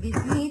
ും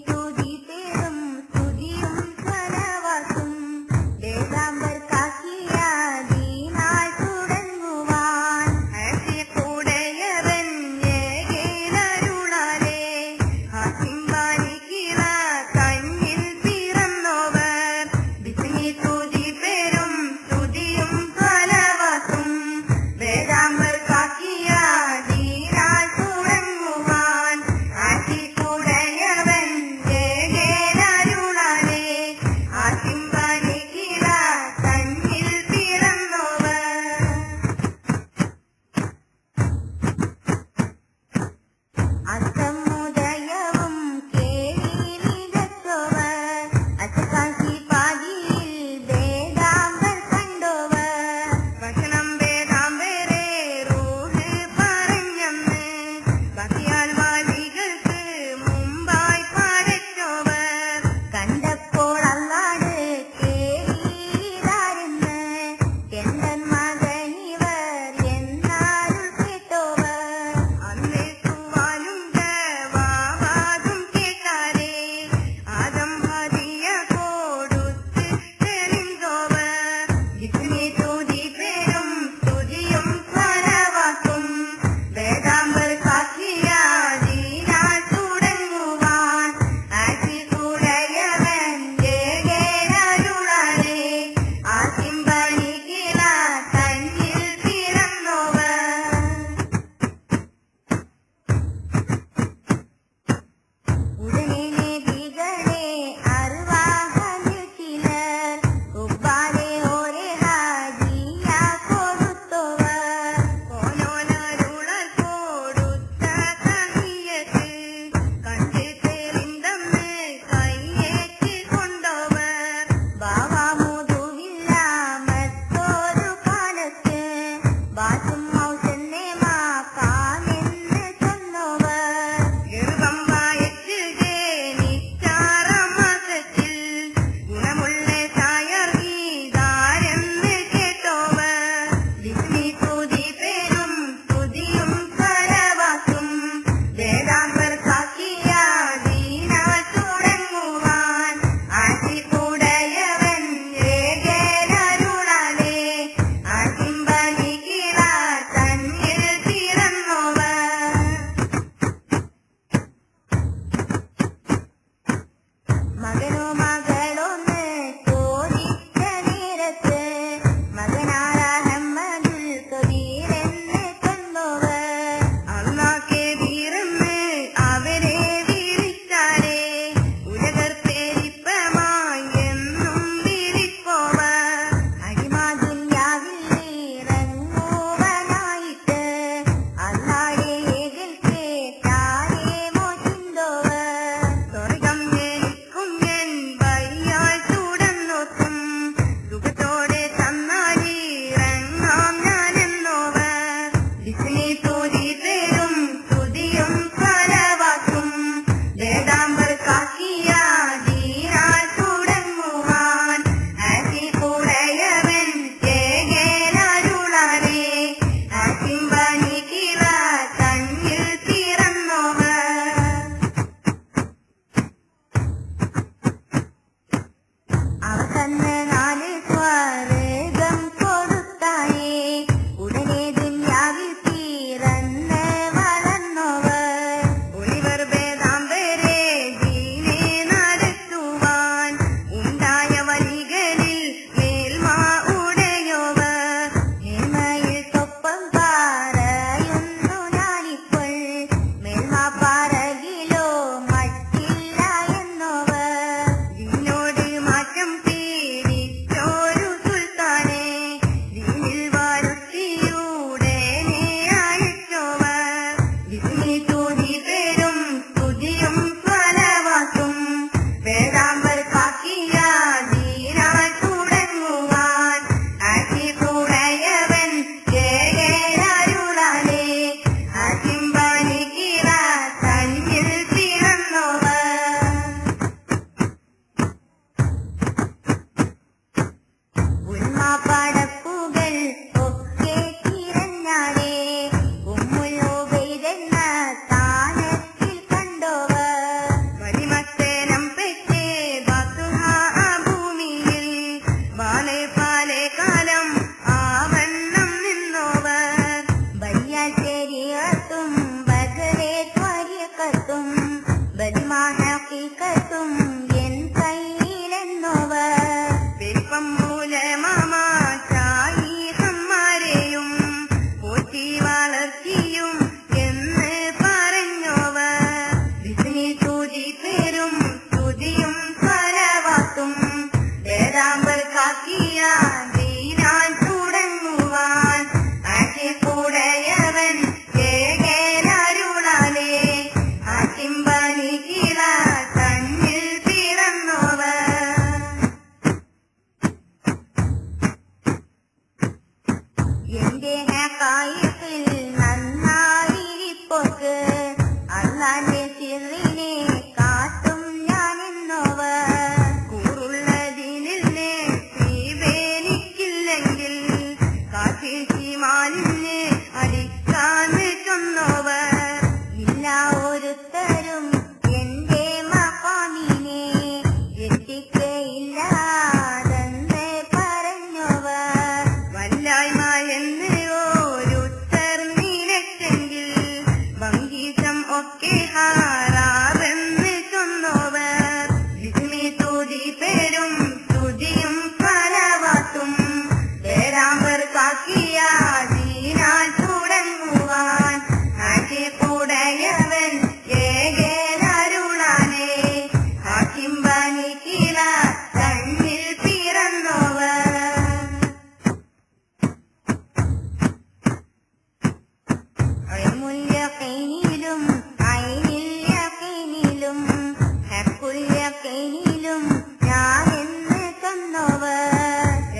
എന്റെ ഹക്കായിക്കിൽ നന്നായിരിപ്പോക്ക് അള്ളാന്റെ സിറിനെ കാട്ടും ഞാനെന്നോവർ കൂറുള്ളതിനെ തീവേനിക്കില്ലെങ്കിൽ കാശിമാലിന് അടിക്കാന്ന് ചൊന്നോവർ ഇല്ല ഒരുത്തരും എന്റെ മഖാമിനെ എത്തിക്കയില്ലാതെന്ന് പറഞ്ഞോവർ വല്ലായ്മ എന്ന് ഒരുത്തർ നിനക്കെങ്കിൽ ഭംഗീസം ഒക്കെ ഹാറാവെന്ന് ചൊന്നോവർ വിസ്മി സ്തുതി പേരും സ്തുതിയും ഫലവാത്തും പേരാമ്പർ കാക്കിയ ദീനാൽ തുടങ്ങുവാൻ ആശിപ്പുടയവൻ ഏകേരരുളാനേ ഹാക്കിംബനിക്കില കണ്ണിൽ പിറന്നോവർ യഖീനിലും ഐനിൽ യഖീനിലും ഹഖുൽ യഖീനിലും ഞാനെന്ന് ചൊന്നോവർ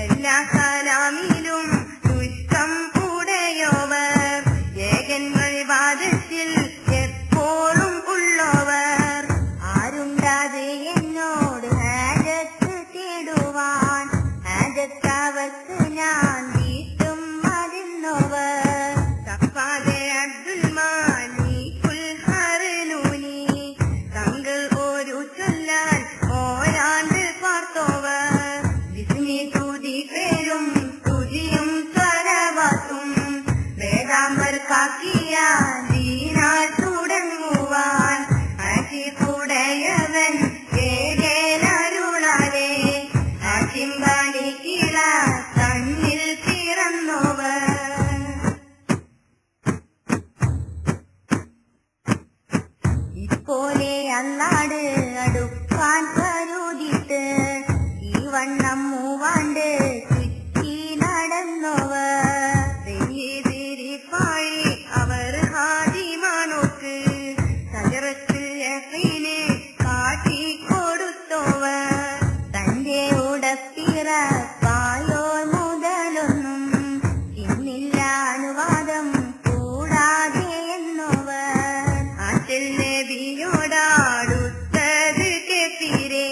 എല്ലാ കലാമിലും ദുഷ്ടം ഉടയോവർ ഏകൻ വഴിപാദത്തിൽ എപ്പോഴും ഉള്ളവർ ആരുണ്ടാത് എന്നോട് ഹാജത്ത് തേടുവാൻ ഹാജത്തവർക്ക് ഞാൻ വീട്ടും മരുന്നോവർ തപ്പാതെ അബ്ദുൽ മാലിക്കുൽ ഹർനൂനി തങ്ങൾ ഒരു ചൊല്ലാൻ ഓരാണ്ട് പാർത്തോവർ വിസ്മി സ്തുതി പേരും സ്തുതിയും സ്വരവാത്തും വേദാമ്പർ കാക്കിയ ദീനാൽ തുടങ്ങുവാൻ ആശിപ്പുടയവൻ ഏകേരരുളാനേ ഹാക്കിംബനിക്കില കണ്ണിൽ പിറന്നോവർ ഇപ്പോലെ അന്നാട് അടുക്കാൻ കരുതിട്ട് ഈ വണ്ണം മൂവാണ്ട് ചുറ്റി നടന്നോവർ തിരിപ്പാഴി അവർ ഹാദിമാനോക്ക് സജറത്തിൽ യഖീനെ കാട്ടിക്കൊടുത്തോവർ തന്റെ ഉടപ്പിറപ്പായോ മുതലൊന്നും ഇന്നില്ല അനുവാദം കൂടാതെ എന്നോവർ ആറ്റൽ നബിയോടാടുത്തത് കേട്ടിരേ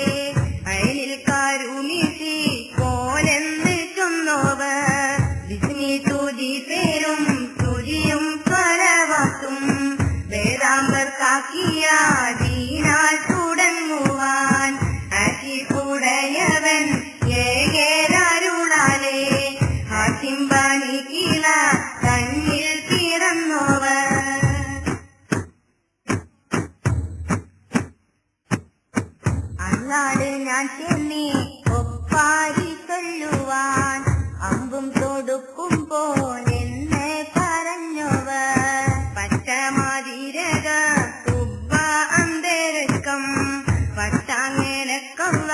അയലിൽ കാരുമിഷി പോലെന്ന് ചൊന്നോവർ വിസ്മി സ്തുതി പേരും സ്തുതിയും ഫലവാത്തും വേദാമ്പർ കാക്കിയ ദീനാൽ തുടങ്ങുവാൻ ആശിപ്പുടയവൻ ഏകേരരുളാനേ ഹാക്കിംബനിക്കില കണ്ണിൽ പിറന്നോവർ അന്നാട് ഞാൻ ചെന്നി ഒപ്പാരി ചൊല്ലുവാൻ അമ്പും തൊടുക്കും പോലെന്ന് പറഞ്ഞോവർ പച്ചമാതിരക തുബ്ബ അന്തരക്കം പട്ടാങ്ങനക്കള്ള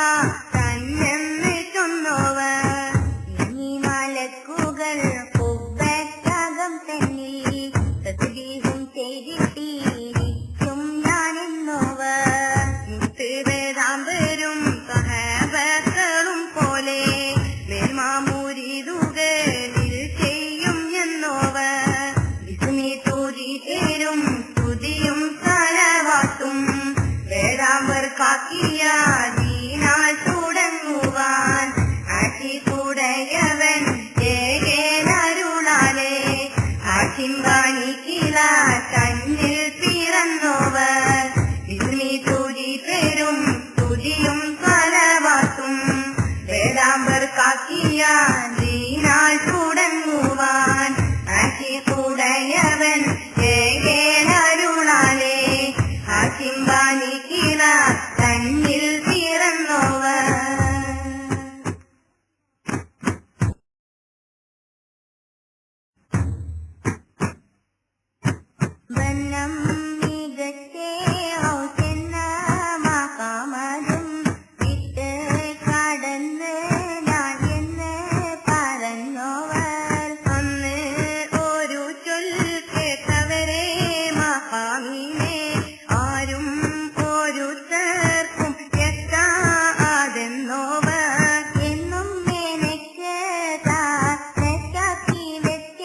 തന്നെന്ന് ചൊന്നോവർ ഇനി മലക്കുകൾ കുബ്ബക്കകം തന്നിൽ തസ്ബീഹും ചെയ്തിട്ടിരിക്കും ഞാനെന്നോവർ മുത്ത് വേദാമ്പരും സഹാബക്കളും പോലെ മേൽമാമുരിതുകളിൽ ചെയ്യും എന്നോവർ വിസ്മി സ്തുതി പേരും സ്തുതിയും ഫലവാത്തും വേദാമ്പർ കാക്കിയ ദീനാൽ തുടങ്ങുവാൻ ആശിപ്പുടയവൻ ഏകേരരുളാനേ ഹാക്കിംബനിക്കില കണ്ണിൽ പിറന്നോവർ വിസ്മി സ്തുതി പേരും സ്തുതിയും ഫലവാത്തും വേദാമ്പർ കാക്കിയ ദീനാൽ തുടങ്ങുവാൻ ആശിപ്പുടയവൻ ഏകേരരുളാനേ ഹാക്കിംബനിക്കില കണ്ണിൽ പിറന്നോവർ വന്നം മികച്ചേ ഔസെന്ന മഖാമതും വിട്ട് കടന്ന് ഞാൻ എന്ന് പറഞ്ഞോവർ അന്ന് ഒരു ചൊൽ കേട്ടവരെ മഖാമിനെ ആരും ഒരു ചേർക്കും എത്താതെന്നോവർ എന്നും മെനക്ക് താക്കി വെച്ച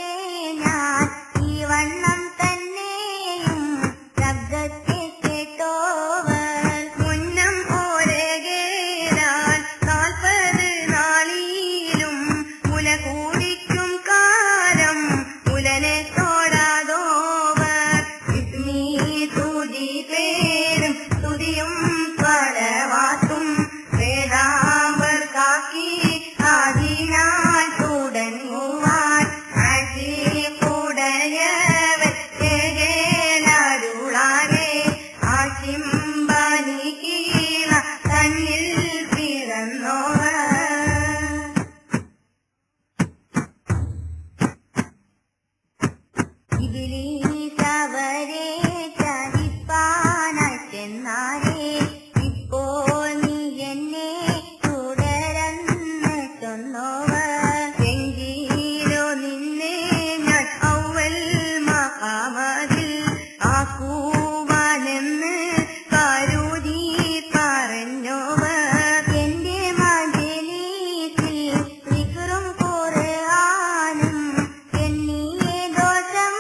ഇബ്ലീസവരെ ചതിപ്പാനായി ചെന്നാലേ ഇപ്പോൾ നീ എന്നെ തുടരന്ന് ചൊന്നോവർ എങ്കിലോ നിന്നെ ഞാൻ അവൽ മഹാമതിൽ ആക്കുവാനെന്ന് കരുതി പറഞ്ഞോവർ എന്റെ മജലിസിൽ ദിക്റും ഖുർആനും എണ്ണീ ദോഷം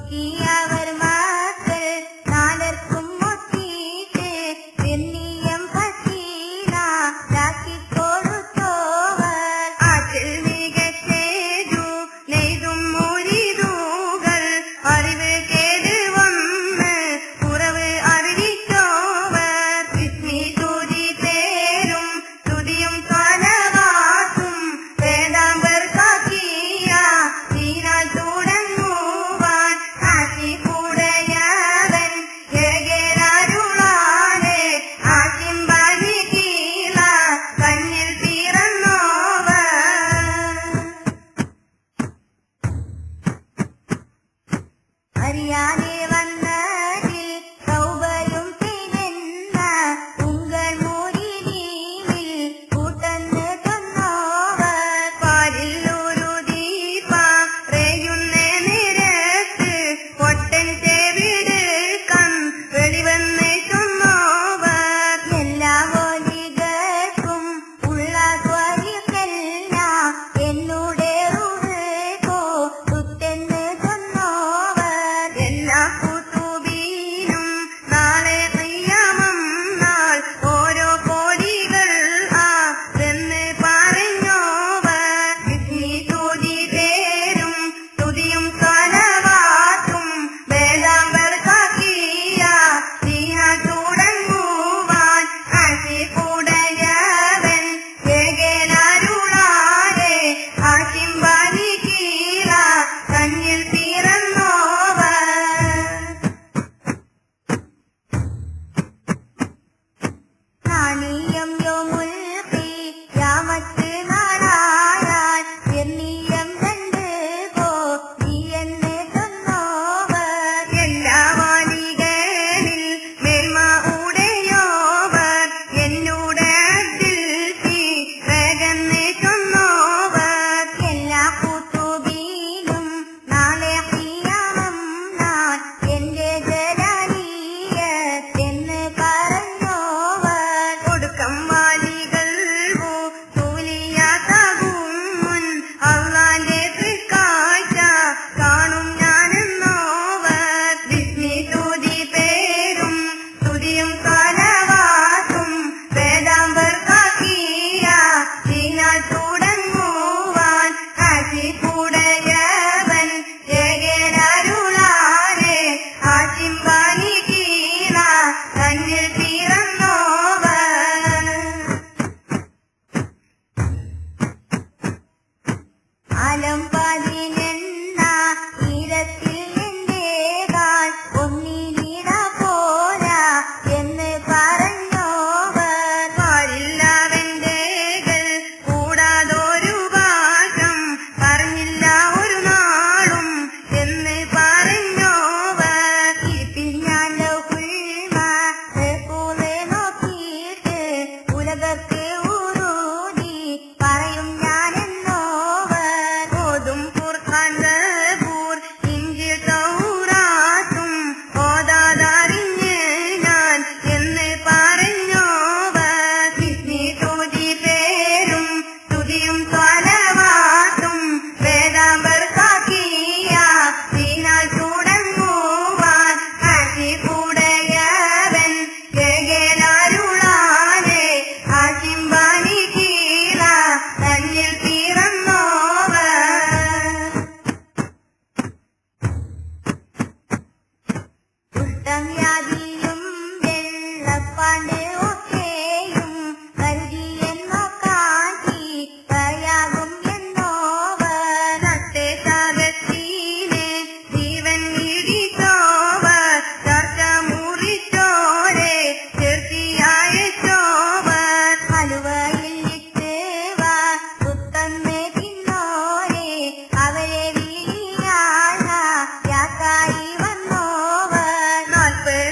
ഒക്കിയവർ മക്കൾ നാലർക്കും ഒത്തിയിട്ട് പെണ്ണിയം പശീലാക്കി കൊടുത്തോവർ ആറ്റിൽ മികച്ചേതു നെയ്തും മുരിതുകൾ അറിവ് കേട് വന്ന് കുറവ് അറിയിച്ചോവർ വിസ്മി തുതി പേരും തുതിയും സ്വലവാത്തും വേദാമ്പർ കാക്കിയ ദീനാൽ തുടങ്ങുവാൻ ആശിക്കുടയവൻ ഏകേരരുളാലെ ആശിമ്പനി കീഴ കണ്ണിൽ പിറന്നോവർ അറിയാതെ വന്നതിൽ സൗബയും ചെയ്തെന്ന ഉങ്ങൾ മുരിനീമിൽ കൂട്ടന്ന് തന്നോവർ പാലിൽ ഒരു ദീപറയുന്ന നിരത്ത് പൊട്ടൻ ചെവിടുക്കം വെളിവന്ന് ചൊന്നോവർ എല്ലാ ഒലികൾക്കും ഉള്ള സ്വരിക്കല്ല എന്നോട് കുത്തെന്ന് ചൊന്നോവർ എല്ലാ കുത്തുബീനും നാളെ ഖിയാമം നാൾ ഓരോ കോടികൾ എന്ന് പറഞ്ഞോവർ വിസ്മി തുതി പേരും തുതിയും സ്വലവാത്തും വേദാമ്പർ കാക്കിയ ദീനാൽ തുടങ്ങുവാൻ ആശിക്കുടയവൻ ഏകേരരുളാലെ ആശിമ്പനി കീഴ കണ്ണിൽ പിറന്നോവർ നാണിയം യോമുൽ ഖിയാമത്ത് നാളായാൽ എണ്ണിയം രണ്ട് കോടിയെന്ന് ചൊന്നോവർ എല്ലാ വാലികളിൽ മേൽമ ഉടയോവർ എന്നോട് വേഗന്ന് ചൊന്നോവർ എല്ലാ കുത്തുബീനും നാളെ ഖിയാമം നാൾ എന്റെ ജലാലിയത്തെന്ന് പറഞ്ഞോവർ ഒടുക്കം വാലികൾ കൂലിയാതാകും മുൻ അള്ളാന്റെ തൃക്കാഴ്ച കാണും ഞാനെന്നോവർ വിസ്മി തുതി പേരും തുതിയും സ്വലവാത്തും വേദാമ്പർ കാക്കിയ ദീനാൽ തുടങ്ങുവാൻ ആശിക്കുടയവൻ ഏകേരരുളാലെ ആശിമ്പനി കീഴ കണ്ണിൽ പിറന്നോവർ ആലം പതിനെണ്ണ തീരത്തിൽ എന്റേതാൽ ഒന്നിനിട പോരാ എന്ന് പറഞ്ഞോവർ പാടില്ലവന്റേകൾ കൂടാതൊരു ഭാഷം പറഞ്ഞില്ല ഒരു നാളും എന്ന് പറഞ്ഞോവർ ഇരുപ്പിൽ ഞാൻ പോലെ നോക്കിയിട്ട് ഉലകർക്ക് ഊരൂതി പറയും ഞാനെന്നോവർ ഓതും ഖുർആൻ സബൂർ ഇഞ്ചിൽ തൗറാത്തും ഓതാതറിഞ്ഞ് ഞാൻ എന്ന് പറഞ്ഞോവർ വിസ്മി തുതി പേരും തുതിയും സ്വലവാത്തും വേദാമ്പർ കാക്കിയ ദീനാൽ തുടങ്ങുവാൻ ആശിക്കുടയവൻ ഏകേരരുളാലെ ആശിമ്പനി കീഴ കണ്ണിൽ പിറന്നോവർ കുഷ്ഠവ്യാധിയും വെള്ളപ്പാണ്ട് ഒക്കെയും കരുതിയെന്നോ കാട്ടി പറയാകും എന്നോവർ നട്ടെ സാഗത്തിനെ ജീവൻ ഇടിച്ചോവർ ചർച്ച മുറിച്ചോരെ ചെറുത്തിയയച്ചോവർ ഹലുവയിൽ ഇട്ട് കുത്തന്ന് തിന്നോരെ അവരെ വിളിയായ യാക്കായി വന്നോവർ 40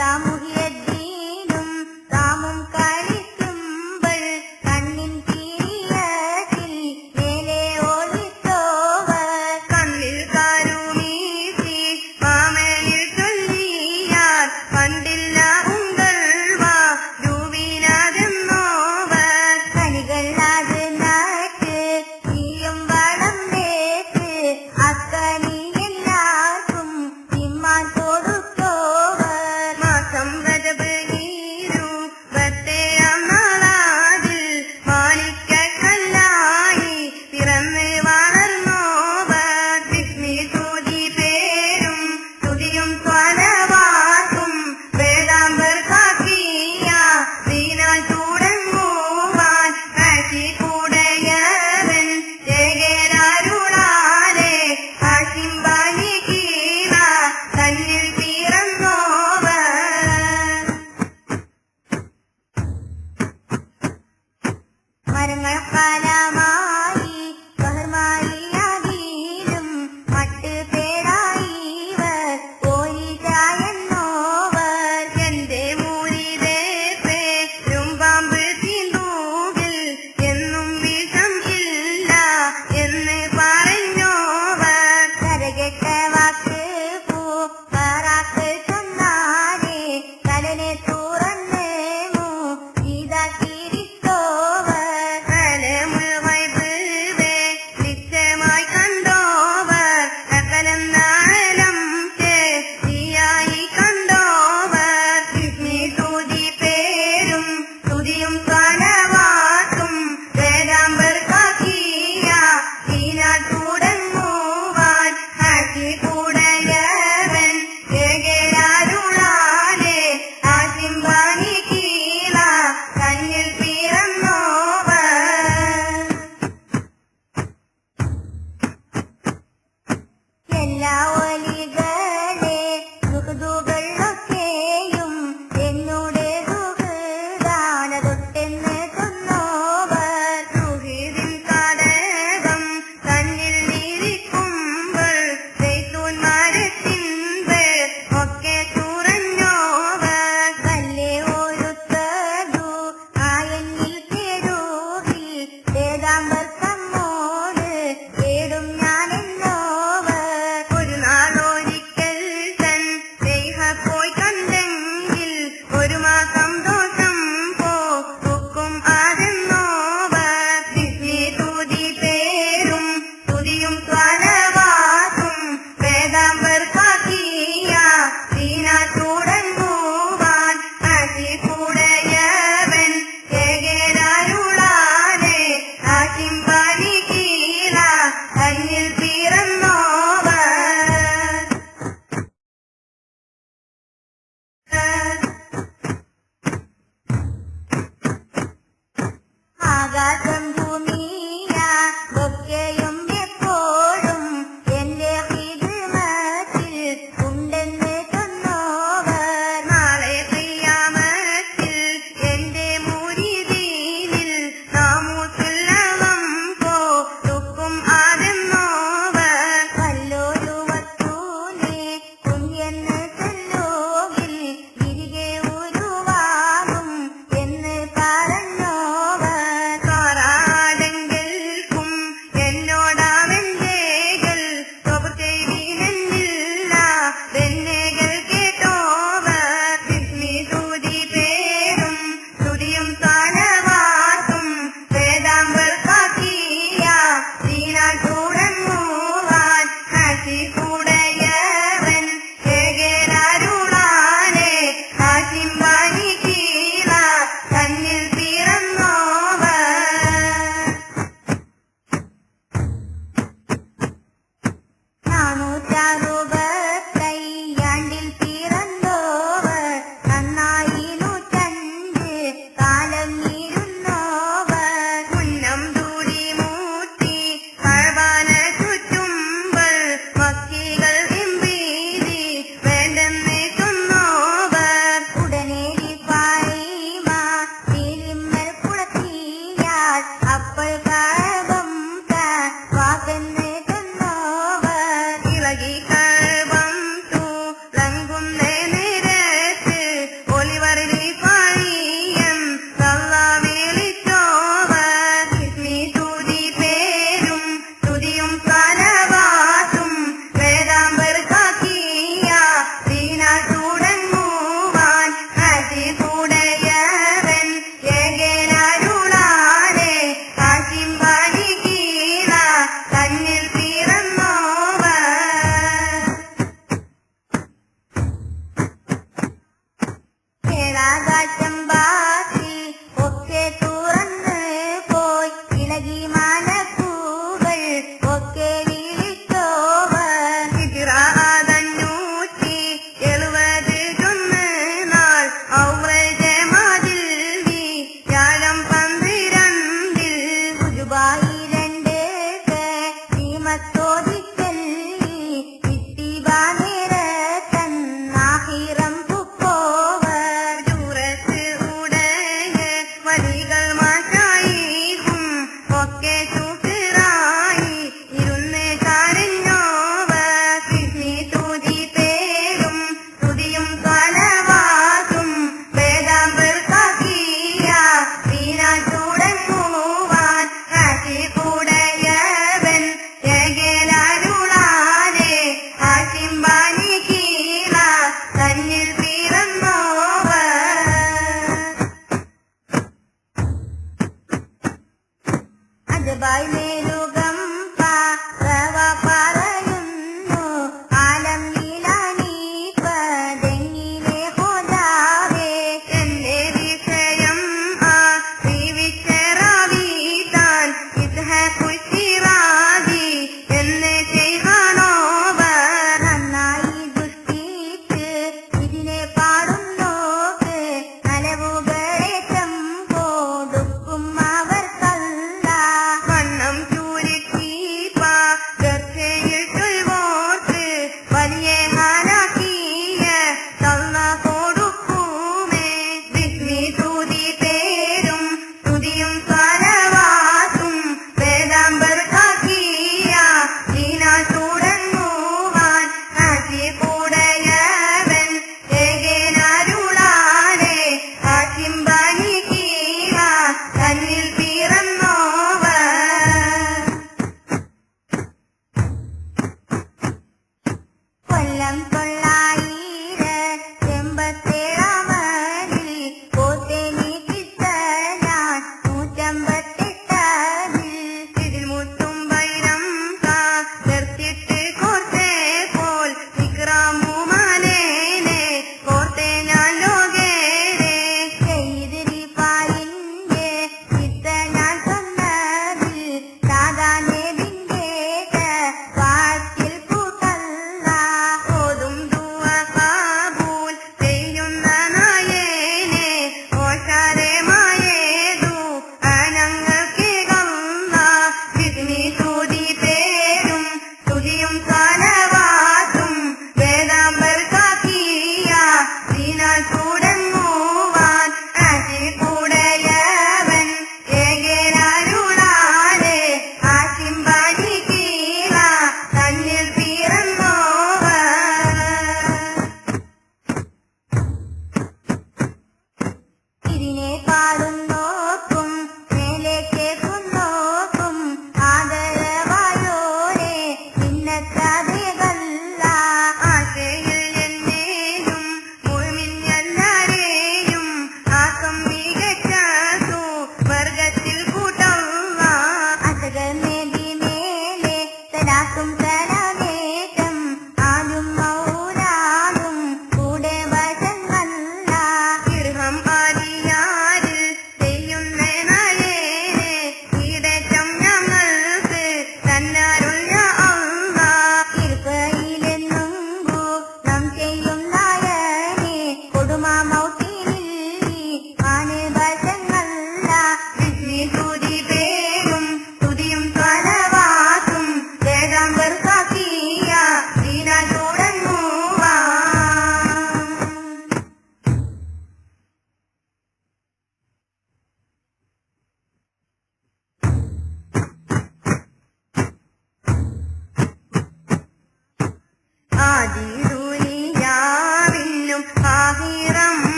മുഹിയദ്ദീനും താമും കളിക്കുമ്പോൾ കണ്ണിൻ തീയത്തിൽ മേലെ ഓടിച്ചോവർ കണ്ണിൽ കാരുമീസി മാമനിൽ ചൊല്ലിയാൽ കണ്ടില്ല ഉങ്കൾവാ രൂപീനാതെന്നോവർ കണികൾ അത് നാട്ട് തീയും വളം വേത്ത് അക്കനി എല്ലാവർക്കും തിമ്മാൻ കൊടുത്തോവർ മാസം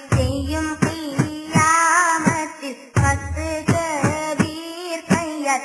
ചെയ്യും ഖിയാമത്തിൽ പത്ത് കബീർ കയ്യാൽ